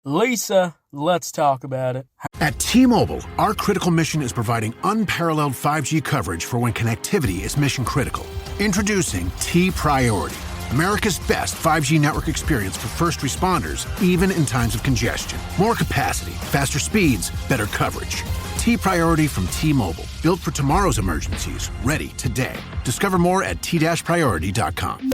Lisa, let's talk about it. At T-Mobile, our critical mission is providing unparalleled 5G coverage for when connectivity is mission critical. Introducing T-Priority, America's best 5G network experience for first responders, even in times of congestion. More capacity, faster speeds, better coverage. T-Priority from T-Mobile, built for tomorrow's emergencies, ready today. Discover more at t-priority.com.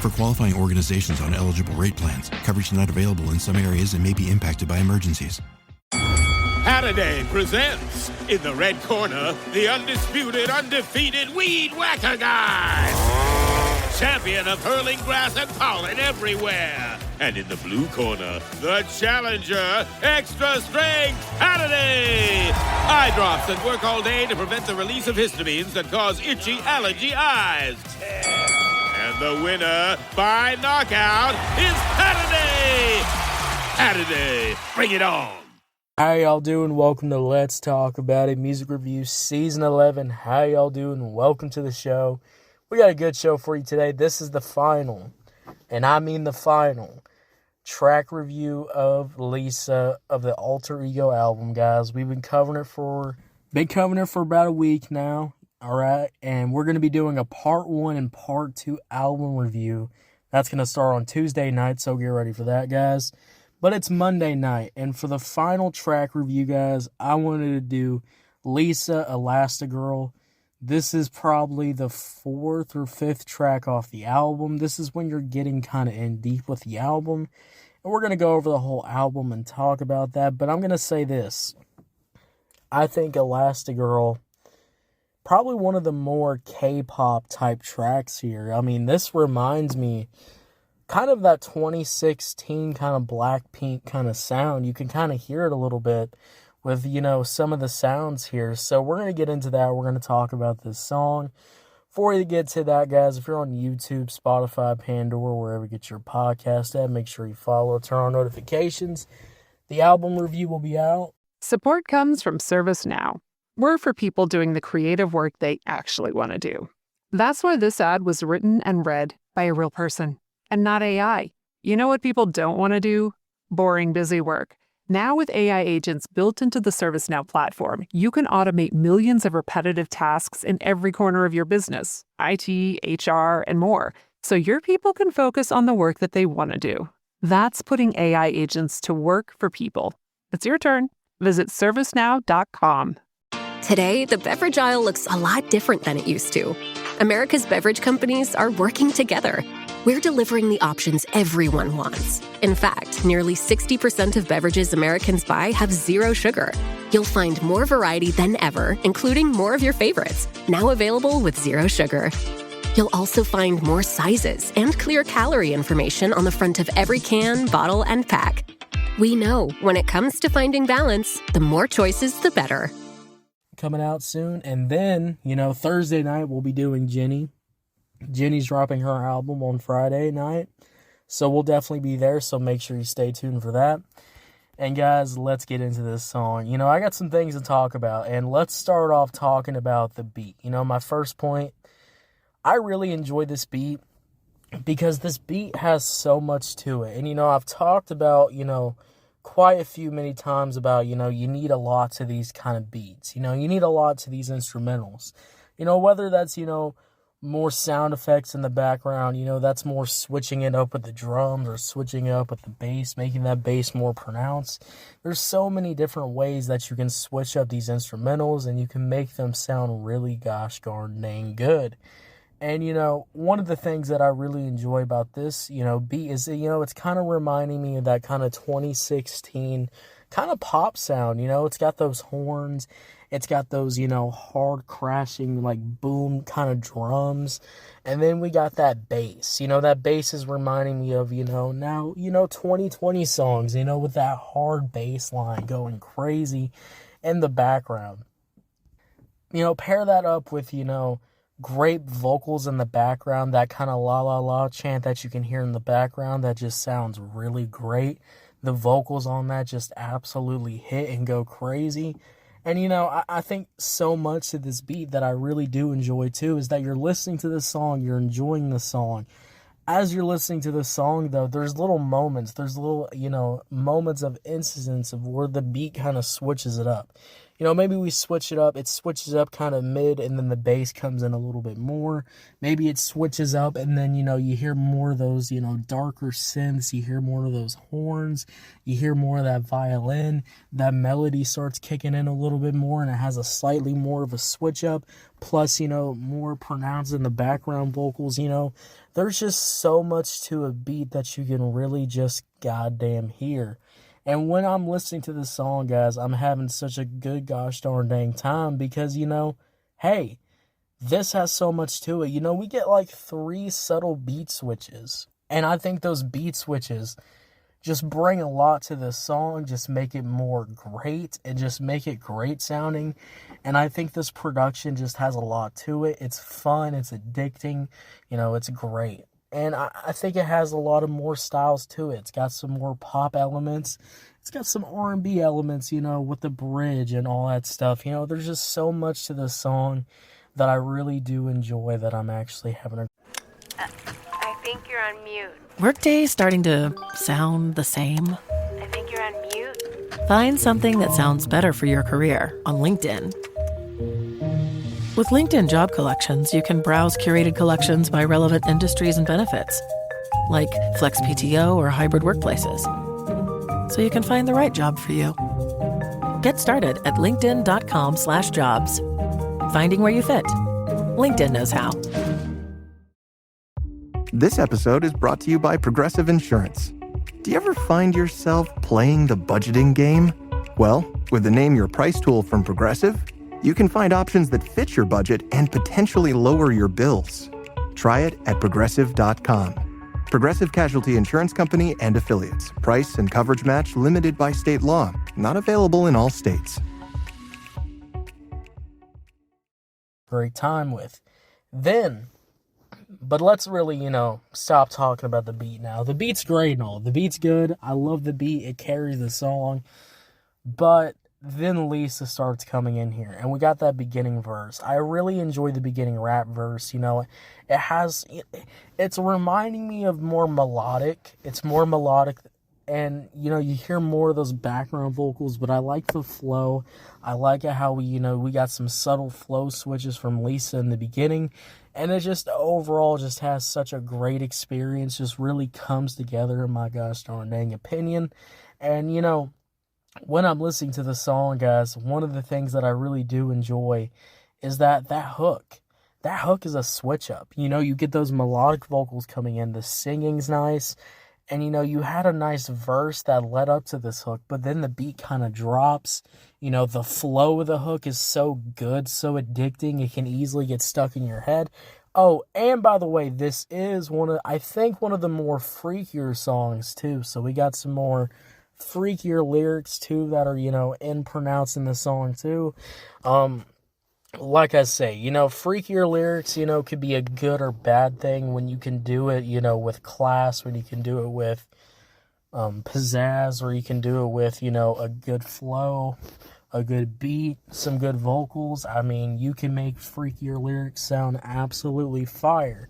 For qualifying organizations on eligible rate plans, coverage not available in some areas and may be impacted by emergencies. Halliday presents, in the red corner, the undisputed, undefeated Weed Whacker Guy. Champion of hurling grass and pollen everywhere. And in the blue corner, the challenger, extra strength Halliday. Eye drops that work all day to prevent the release of histamines that cause itchy allergy eyes. And the winner by knockout is Halliday. Halliday, bring it on. How y'all doing? Welcome to Let's Talk About It, Music Reviews Season 11. How y'all doing? Welcome to the show. We got a good show for you today. This is the final, and I mean the final, track review of Lisa of the Alter Ego album, guys. We've been covering it for about a week now. All right, and we're going to be doing a part 1 and part 2 album review. That's going to start on Tuesday night, so get ready for that, guys. But it's Monday night, and for the final track review, guys, I wanted to do Lisa, Elastigirl. This is probably the 4th or 5th track off the album. This is when you're getting kind of in deep with the album, and we're going to go over the whole album and talk about that. But I'm going to say this. I think Elastigirl, probably one of the more K-pop type tracks here. I mean, this reminds me kind of that 2016 kind of Blackpink kind of sound. You can kind of hear it a little bit with, some of the sounds here. So we're going to get into that. We're going to talk about this song. Before you get to that, guys, if you're on YouTube, Spotify, Pandora, wherever you get your podcast at, make sure you follow, turn on notifications. The album review will be out. Support comes from ServiceNow. We're for people doing the creative work they actually want to do. That's why this ad was written and read by a real person and not AI. You know what people don't want to do? Boring, busy work. Now with AI agents built into the ServiceNow platform, you can automate millions of repetitive tasks in every corner of your business, IT, HR, and more, so your people can focus on the work that they want to do. That's putting AI agents to work for people. It's your turn. Visit servicenow.com. Today, the beverage aisle looks a lot different than it used to. America's beverage companies are working together. We're delivering the options everyone wants. In fact, nearly 60% of beverages Americans buy have zero sugar. You'll find more variety than ever, including more of your favorites, now available with zero sugar. You'll also find more sizes and clear calorie information on the front of every can, bottle, and pack. We know when it comes to finding balance, the more choices, the better. Coming out soon. And then, Thursday night we'll be doing Jenny. Jenny's dropping her album on Friday night. So we'll definitely be there. So make sure you stay tuned for that. And guys, let's get into this song. I got some things to talk about. And let's start off talking about the beat. My first point, I really enjoy this beat because this beat has so much to it. And, I've talked about, quite a few many times about, you need a lot to these kind of beats. You need a lot to these instrumentals. Whether that's, more sound effects in the background, that's more switching it up with the drums or switching it up with the bass, making that bass more pronounced. There's so many different ways that you can switch up these instrumentals and you can make them sound really gosh darn dang good. And, one of the things that I really enjoy about this, beat is, it's kind of reminding me of that kind of 2016 kind of pop sound. It's got those horns. It's got those, hard crashing, like boom kind of drums. And then we got that bass. That bass is reminding me of, now, 2020 songs, with that hard bass line going crazy in the background. Pair that up with, great vocals in the background, that kind of la la la chant that you can hear in the background that just sounds really great. The vocals on that just absolutely hit and go crazy. And I think so much to this beat that I really do enjoy too is that you're listening to this song, you're enjoying the song, as you're listening to this song, though, there's little moments, moments of incidents of where the beat kind of switches it up. Maybe we switch it up, it switches up kind of mid, and then the bass comes in a little bit more. Maybe it switches up, and then, you hear more of those, darker synths, you hear more of those horns, you hear more of that violin, that melody starts kicking in a little bit more, and it has a slightly more of a switch up, plus, more pronounced in the background vocals, There's just so much to a beat that you can really just goddamn hear. And when I'm listening to this song, guys, I'm having such a good gosh darn dang time because, hey, this has so much to it. We get like 3 subtle beat switches. And I think those beat switches just bring a lot to this song, just make it more great and just make it great sounding. And I think this production just has a lot to it. It's fun, it's addicting, it's great. And I think it has a lot of more styles to it. It's got some more pop elements. It's got some R&B elements, with the bridge and all that stuff. There's just so much to this song that I really do enjoy that I'm actually having a... I think you're on mute. Workday starting to sound the same? I think you're on mute. Find something that sounds better for your career on LinkedIn. With LinkedIn Job Collections, you can browse curated collections by relevant industries and benefits, like flex PTO or hybrid workplaces, so you can find the right job for you. Get started at linkedin.com/jobs. Finding where you fit. LinkedIn knows how. This episode is brought to you by Progressive Insurance. Do you ever find yourself playing the budgeting game? Well, with the Name Your Price tool from Progressive, you can find options that fit your budget and potentially lower your bills. Try it at Progressive.com. Progressive Casualty Insurance Company and Affiliates. Price and coverage match limited by state law. Not available in all states. Great time with. But let's really, stop talking about the beat now. The beat's great and all. The beat's good. I love the beat. It carries the song. But then Lisa starts coming in here, and we got that beginning verse. I really enjoy the beginning rap verse. It's reminding me of more melodic. It's more melodic, and you hear more of those background vocals. But I like the flow. I like how we got some subtle flow switches from Lisa in the beginning, and it just overall just has such a great experience. Just really comes together in my gosh darn dang opinion, and when I'm listening to the song, guys, one of the things that I really do enjoy is that hook. That hook is a switch up. You get those melodic vocals coming in. The singing's nice. And, you had a nice verse that led up to this hook, but then the beat kind of drops. The flow of the hook is so good, so addicting, it can easily get stuck in your head. Oh, and by the way, this is one of the more freakier songs, too. So we got some more freakier lyrics too that are in pronounced in the song too. Like I say, freakier lyrics could be a good or bad thing when you can do it with class, when you can do it with pizzazz, or you can do it with a good flow, a good beat, some good vocals. I mean, you can make freakier lyrics sound absolutely fire.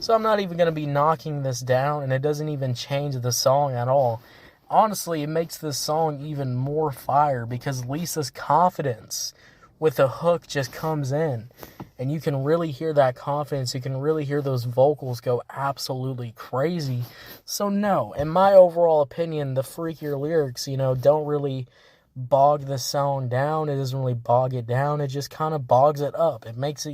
So I'm not even going to be knocking this down, and it doesn't even change the song at all. Honestly, it makes this song even more fire because Lisa's confidence with the hook just comes in. And you can really hear that confidence. You can really hear those vocals go absolutely crazy. So no, in my overall opinion, the freakier lyrics, don't really bog the song down. It doesn't really bog it down. It just kind of bogs it up. It makes it,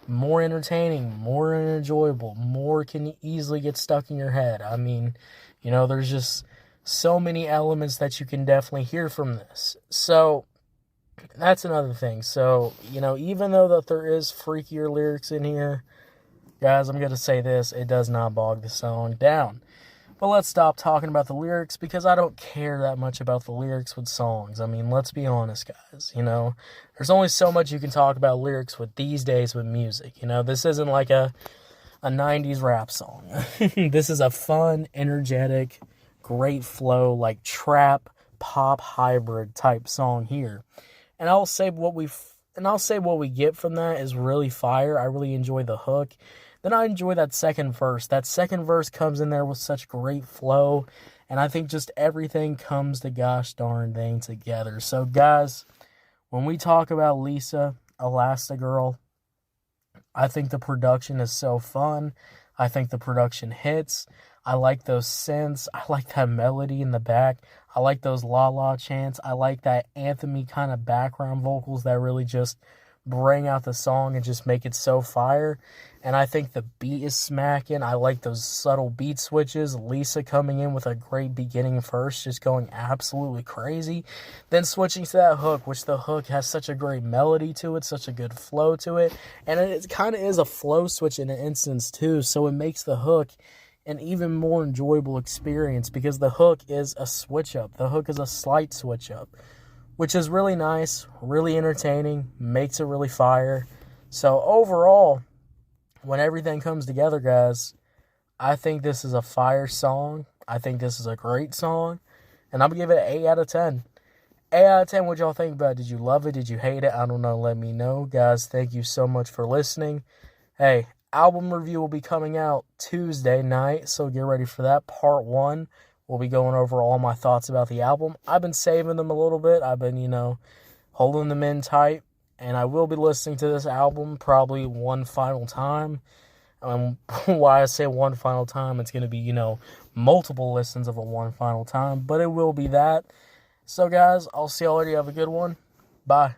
more entertaining, more enjoyable, more can easily get stuck in your head. I mean, there's just so many elements that you can definitely hear from this. So that's another thing. So, even though that there is freakier lyrics in here, guys, I'm going to say this, it does not bog the song down. But let's stop talking about the lyrics because I don't care that much about the lyrics with songs. I mean, let's be honest, guys. There's only so much you can talk about lyrics with these days with music. This isn't like a 90s rap song. This is a fun, energetic, great flow, like trap pop hybrid type song here. And I'll say what we get from that is really fire. I really enjoy the hook. then I enjoy that second verse. That second verse comes in there with such great flow, and I think just everything comes the gosh darn thing together. So, guys, when we talk about Lisa, Elastigirl, I think the production is so fun. I think the production hits. I like those synths. I like that melody in the back. I like those la-la chants. I like that anthem-y kind of background vocals that really just bring out the song and just make it so fire. And I think the beat is smacking. I like those subtle beat switches. Lisa coming in with a great beginning verse, just going absolutely crazy. Then switching to that hook, which the hook has such a great melody to it, such a good flow to it. And it kind of is a flow switch in an instance too, so it makes the hook an even more enjoyable experience because the hook is a switch up. The hook is a slight switch up, which is really nice, really entertaining, makes it really fire. So overall, when everything comes together, guys, I think this is a fire song. I think this is a great song, and I'm going to give it an 8 out of 10. 8 out of 10, what y'all think about it? Did you love it? Did you hate it? I don't know. Let me know. Guys, thank you so much for listening. Hey, album review will be coming out Tuesday night, so get ready for that. Part 1. We'll be going over all my thoughts about the album. I've been saving them a little bit. I've been, holding them in tight. And I will be listening to this album probably one final time. Why I say one final time, it's going to be, multiple listens of a one final time. But it will be that. So, guys, I'll see y'all later. You have a good one. Bye.